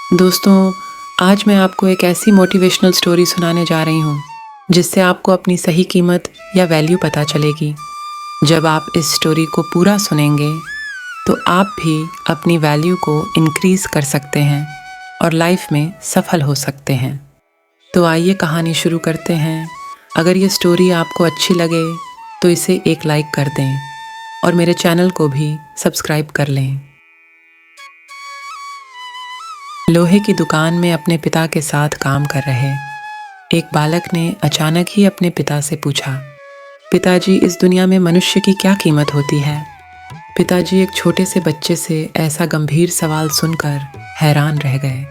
दोस्तों, आज मैं आपको एक ऐसी मोटिवेशनल स्टोरी सुनाने जा रही हूँ जिससे आपको अपनी सही कीमत या वैल्यू पता चलेगी। जब आप इस स्टोरी को पूरा सुनेंगे तो आप भी अपनी वैल्यू को इंक्रीज़ कर सकते हैं और लाइफ में सफल हो सकते हैं। तो आइए कहानी शुरू करते हैं। अगर ये स्टोरी आपको अच्छी लगे तो इसे एक लाइक कर दें और मेरे चैनल को भी सब्सक्राइब कर लें। लोहे की दुकान में अपने पिता के साथ काम कर रहे एक बालक ने अचानक ही अपने पिता से पूछा, पिताजी, इस दुनिया में मनुष्य की क्या कीमत होती है? पिताजी एक छोटे से बच्चे से ऐसा गंभीर सवाल सुनकर हैरान रह गए।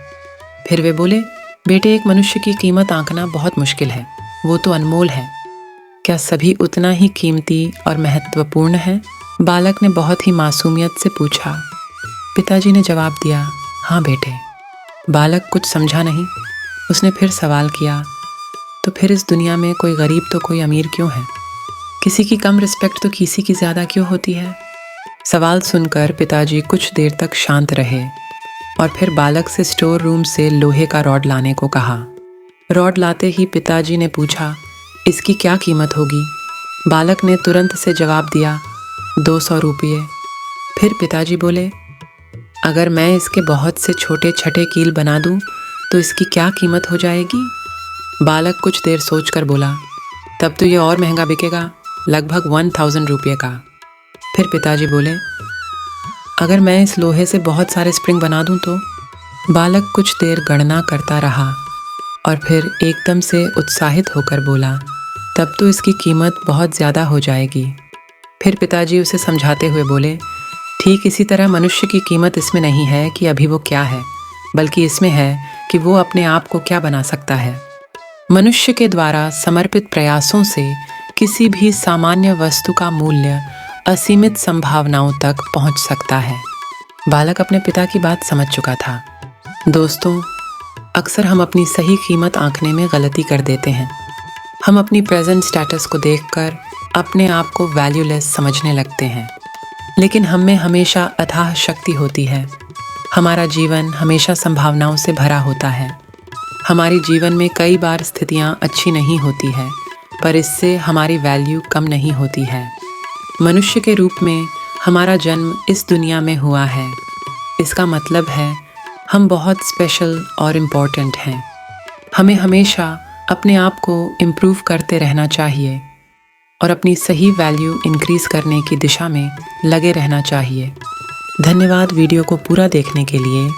फिर वे बोले, बेटे, एक मनुष्य की कीमत आंकना बहुत मुश्किल है, वो तो अनमोल है। क्या सभी उतना ही कीमती और महत्वपूर्ण है? बालक ने बहुत ही मासूमियत से पूछा। पिताजी ने जवाब दिया, हाँ बेटे। बालक कुछ समझा नहीं। उसने फिर सवाल किया, तो फिर इस दुनिया में कोई गरीब तो कोई अमीर क्यों है? किसी की कम रिस्पेक्ट तो किसी की ज़्यादा क्यों होती है? सवाल सुनकर पिताजी कुछ देर तक शांत रहे और फिर बालक से स्टोर रूम से लोहे का रॉड लाने को कहा। रॉड लाते ही पिताजी ने पूछा, इसकी क्या कीमत होगी? बालक ने तुरंत से जवाब दिया, 200 रुपये। फिर पिताजी बोले, अगर मैं इसके बहुत से छोटे छठे कील बना दूं तो इसकी क्या कीमत हो जाएगी? बालक कुछ देर सोचकर बोला, तब तो ये और महंगा बिकेगा, लगभग 1000 रुपये का। फिर पिताजी बोले, अगर मैं इस लोहे से बहुत सारे स्प्रिंग बना दूं तो? बालक कुछ देर गणना करता रहा और फिर एकदम से उत्साहित होकर बोला, तब तो इसकी कीमत बहुत ज़्यादा हो जाएगी। फिर पिताजी उसे समझाते हुए बोले, ठीक इसी तरह मनुष्य की कीमत इसमें नहीं है कि अभी वो क्या है, बल्कि इसमें है कि वो अपने आप को क्या बना सकता है। मनुष्य के द्वारा समर्पित प्रयासों से किसी भी सामान्य वस्तु का मूल्य असीमित संभावनाओं तक पहुंच सकता है। बालक अपने पिता की बात समझ चुका था। दोस्तों, अक्सर हम अपनी सही कीमत आंकने में गलती कर देते हैं। हम अपनी प्रेजेंट स्टेटस को देखकर अपने आप को वैल्यूलेस समझने लगते हैं, लेकिन हम में हमेशा अथाह शक्ति होती है। हमारा जीवन हमेशा संभावनाओं से भरा होता है। हमारे जीवन में कई बार स्थितियां अच्छी नहीं होती है, पर इससे हमारी वैल्यू कम नहीं होती है। मनुष्य के रूप में हमारा जन्म इस दुनिया में हुआ है। इसका मतलब है हम बहुत स्पेशल और इम्पोर्टेंट हैं। हमें हमेशा अपने आप को इम्प्रूव करते रहना चाहिए और अपनी सही वैल्यू इंक्रीज़ करने की दिशा में लगे रहना चाहिए। धन्यवाद वीडियो को पूरा देखने के लिए।